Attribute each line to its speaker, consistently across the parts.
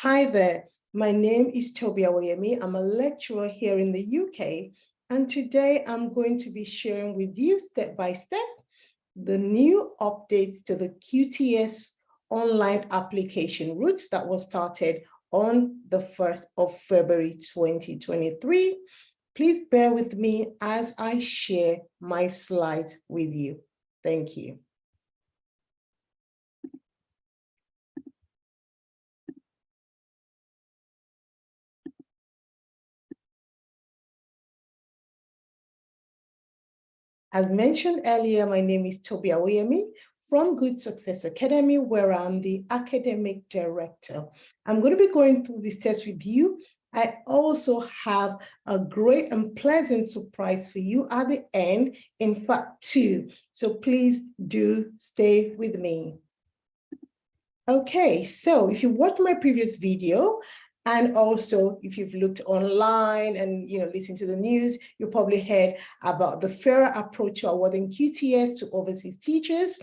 Speaker 1: Hi there, my name is Toby Awoyemi. I'm a lecturer here in the UK, and today I'm going to be sharing with you step by step the new updates to the QTS online application route that was started on the 1st of February 2023. Please bear with me as I share my slides with you. Thank you. As mentioned earlier, my name is Toby Awoyemi from Good Success Academy, where I'm the academic director. I'm going to be going through this test with you. I also have a great and pleasant surprise for you at the end, in fact, two. So please do stay with me. Okay, so if you watched my previous video, and also if you've looked online and listened to the news, you probably heard about the fairer approach to awarding QTS to overseas teachers,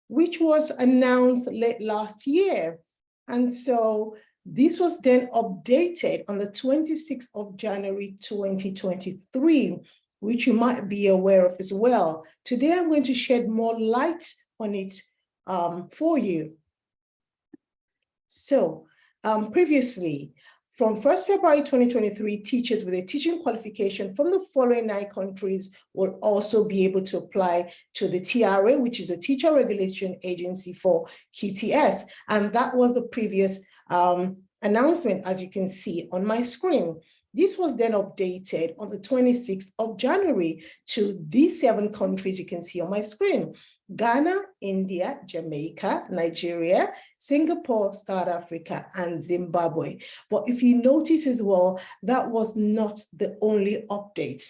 Speaker 1: which was announced late last year. And so this was then updated on the 26th of January 2023, which you might be aware of as well. Today, I'm going to shed more light on it for you. So previously, from 1st February 2023, teachers with a teaching qualification from the following 9 countries will also be able to apply to the TRA, which is a Teacher Regulation Agency for QTS. And that was the previous announcement, as you can see on my screen. This was then updated on the 26th of January to these 7 countries you can see on my screen: Ghana, India, Jamaica, Nigeria, Singapore, South Africa, and Zimbabwe. But if you notice as well, that was not the only update.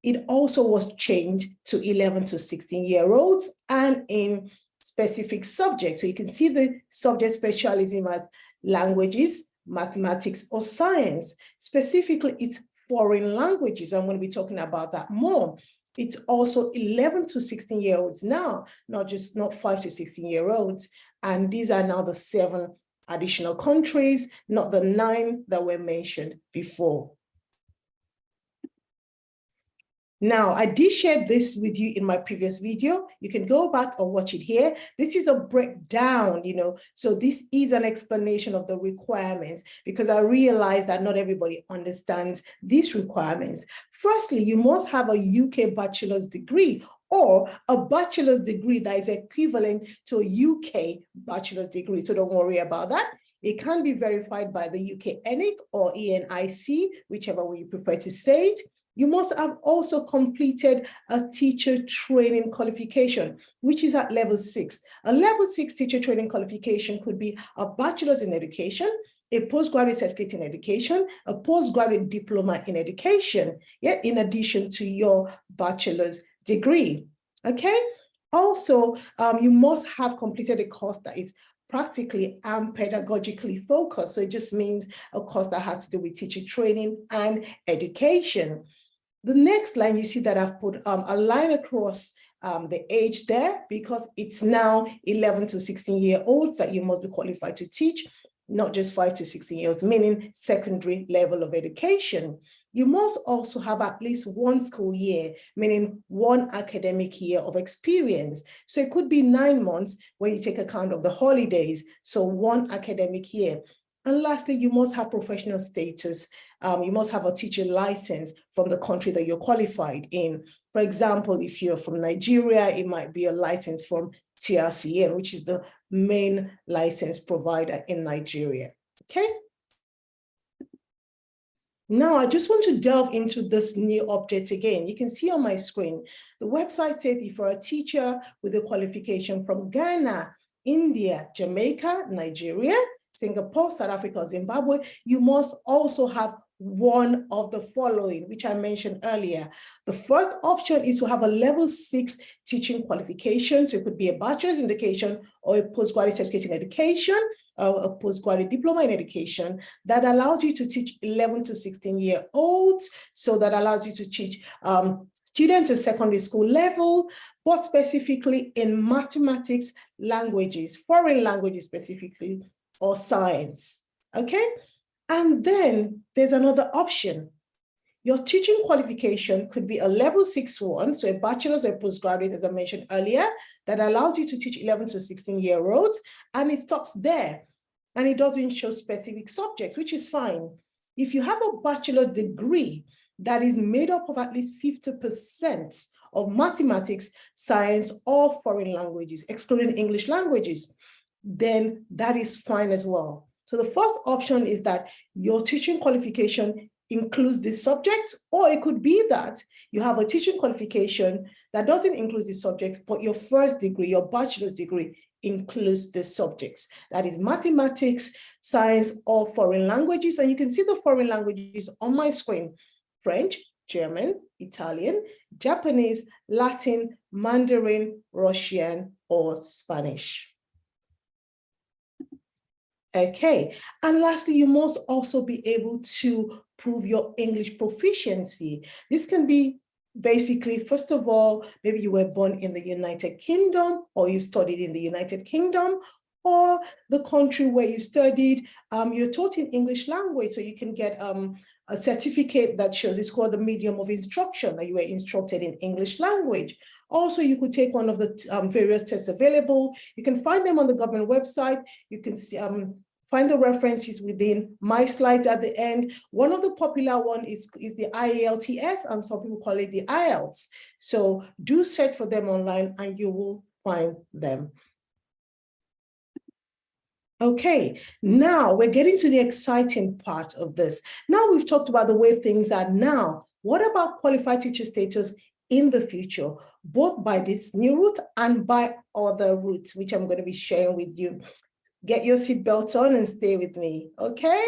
Speaker 1: It also was changed to 11 to 16-year-olds and in specific subjects. So you can see the subject specialism as languages, mathematics, or science. Specifically, it's foreign languages. I'm going to be talking about that more. It's also 11 to 16-year-olds now, not 5 to 16-year-olds. And these are now the 7 additional countries, not the 9 that were mentioned before. Now, I did share this with you in my previous video. You can go back or watch it here. This is a breakdown, so this is an explanation of the requirements, because I realize that not everybody understands these requirements. Firstly, you must have a UK bachelor's degree or a bachelor's degree that is equivalent to a UK bachelor's degree. So don't worry about that. It can be verified by the UK ENIC or ENIC, whichever way you prefer to say it. You must have also completed a teacher training qualification, which is at level 6. A level 6 teacher training qualification could be a bachelor's in education, a postgraduate certificate in education, a postgraduate diploma in education, in addition to your bachelor's degree, okay? Also, you must have completed a course that is practically and pedagogically focused. So it just means a course that has to do with teacher training and education. The next line, you see that I've put a line across the age there, because it's now 11 to 16-year-olds that you must be qualified to teach, not just 5 to 16 years, meaning secondary level of education. You must also have at least 1 school year, meaning 1 academic year of experience. So it could be 9 months when you take account of the holidays, so 1 academic year. And lastly, you must have professional status. You must have a teaching license from the country that you're qualified in. For example, if you're from Nigeria, it might be a license from TRCN, which is the main license provider in Nigeria, okay? Now, I just want to delve into this new update again. You can see on my screen, the website says if you're a teacher with a qualification from Ghana, India, Jamaica, Nigeria, Singapore, South Africa, or Zimbabwe, you must also have one of the following, which I mentioned earlier. The first option is to have a level 6 teaching qualification. So it could be a bachelor's in education or a postgraduate certificate in education, or a postgraduate diploma in education that allows you to teach 11 to 16-year-olds. So that allows you to teach students at secondary school level, but specifically in mathematics, languages, foreign languages specifically, or science. okay? And then there's another option. Your teaching qualification could be a level 6-1, so a bachelor's or a postgraduate, as I mentioned earlier, that allows you to teach 11 to 16-year-olds, and it stops there. And it doesn't show specific subjects, which is fine. If you have a bachelor's degree that is made up of at least 50% of mathematics, science, or foreign languages, excluding English languages, then that is fine as well. So the first option is that your teaching qualification includes this subject, or it could be that you have a teaching qualification that doesn't include this subject, but your first degree, your bachelor's degree, includes the subjects. That is mathematics, science, or foreign languages. And you can see the foreign languages on my screen: French, German, Italian, Japanese, Latin, Mandarin, Russian, or Spanish. Okay, and lastly, you must also be able to prove your English proficiency. This can be basically, first of all, maybe you were born in the United Kingdom, or you studied in the United Kingdom, or the country where you studied, you're taught in English language, so you can get a certificate that shows, it's called the medium of instruction, that you were instructed in English language. Also, you could take one of the various tests available. You can find them on the government website. You can see, find the references within my slides at the end. One of the popular one is the IELTS, and some people call it the IELTS. So do search for them online and you will find them. Okay, now we're getting to the exciting part of this. Now we've talked about the way things are now. What about qualified teacher status in the future, both by this new route and by other routes, which I'm going to be sharing with you? Get your seatbelt on and stay with me, okay?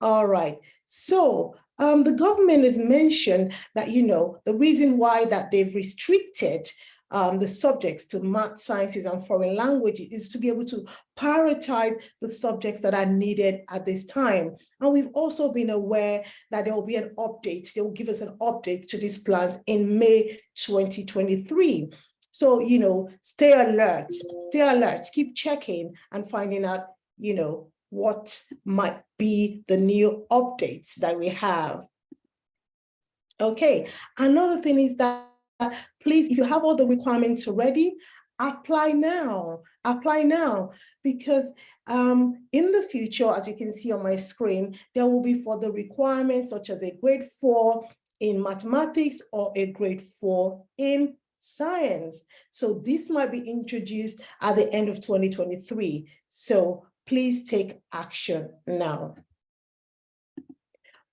Speaker 1: All right, so the government has mentioned that, you know, the reason why that they've restricted the subjects to math, sciences, and foreign languages is to be able to prioritize the subjects that are needed at this time. And we've also been aware that there will be an update. They will give us an update to these plans in May 2023. So, you know, stay alert, keep checking and finding out, you know, what might be the new updates that we have. Okay, another thing is that, please, if you have all the requirements already, apply now, because in the future, as you can see on my screen, there will be further requirements such as a grade 4 in mathematics or a grade 4 in science. So this might be introduced at the end of 2023. So please take action now.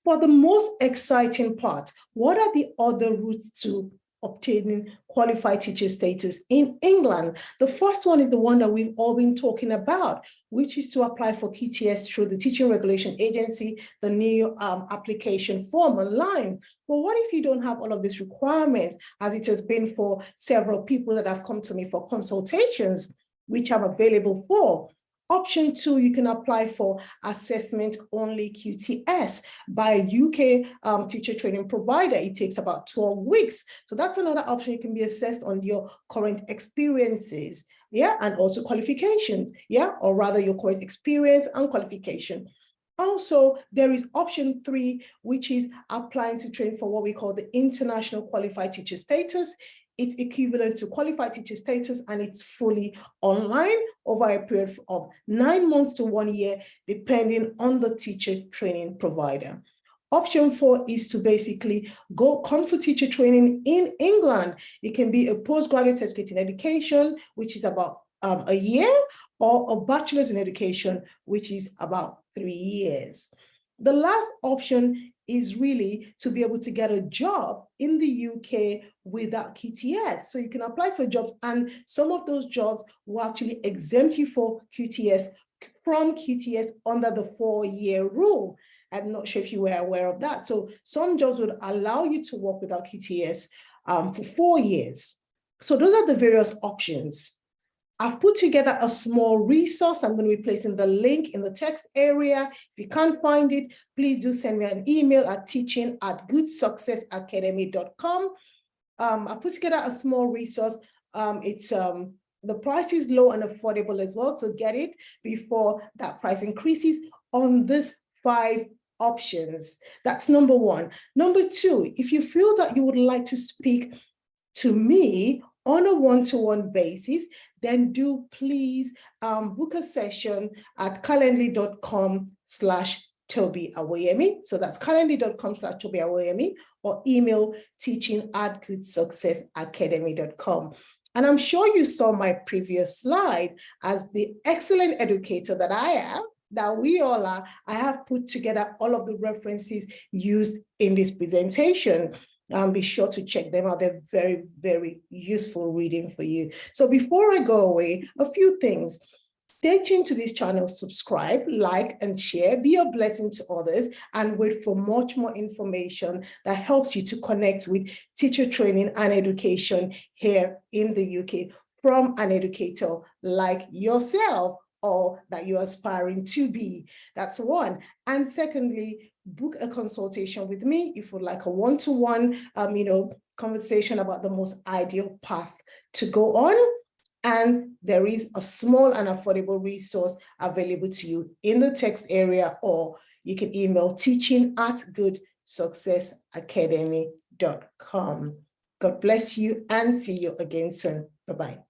Speaker 1: For the most exciting part, what are the other routes to obtaining qualified teacher status in England? The first one is the one that we've all been talking about, which is to apply for QTS through the Teaching Regulation Agency, the new application form online. But what if you don't have all of these requirements, as it has been for several people that have come to me for consultations, which I'm available for? Option 2, you can apply for assessment only QTS by a UK teacher training provider. It takes about 12 weeks. So that's another option. You can be assessed on your current experiences, yeah, and also qualifications, yeah, or rather your current experience and qualification. Also, there is option 3, which is applying to train for what we call the International Qualified Teacher Status. It's equivalent to qualified teacher status, and it's fully online over a period of 9 months to 1 year, depending on the teacher training provider. Option 4 is to basically come for teacher training in England. It can be a postgraduate certificate in education, which is about a year, or a bachelor's in education, which is about 3 years. The last option is really to be able to get a job in the UK without QTS. So you can apply for jobs, and some of those jobs will actually exempt you from QTS under the 4-year rule. I'm not sure if you were aware of that. So some jobs would allow you to work without QTS for 4 years. So those are the various options. I've put together a small resource. I'm going to be placing the link in the text area. If you can't find it, please do send me an email at teaching@goodsuccessacademy.com. I put together a small resource. The price is low and affordable as well, so get it before that price increases. on these 5 options. That's number 1. Number 2, if you feel that you would like to speak to me on a one-to-one basis, then do please book a session at calendly.com/Toby Awoyemi. So that's calendly.com/Toby Awoyemi, or email teaching@goodsuccessacademy.com. And I'm sure you saw my previous slide. As the excellent educator that I am, that we all are, I have put together all of the references used in this presentation. Be sure to check them out. They're very, very useful reading for you. So before I go away, a few things. Stay tuned to this channel, subscribe, like, and share. Be a blessing to others, and wait for much more information that helps you to connect with teacher training and education here in the UK from an educator like yourself, or that you're aspiring to be. That's one. And secondly, book a consultation with me if you'd like a one-to-one, conversation about the most ideal path to go on. And there is a small and affordable resource available to you in the text area, or you can email teaching@goodsuccessacademy.com. God bless you, and see you again soon. Bye-bye.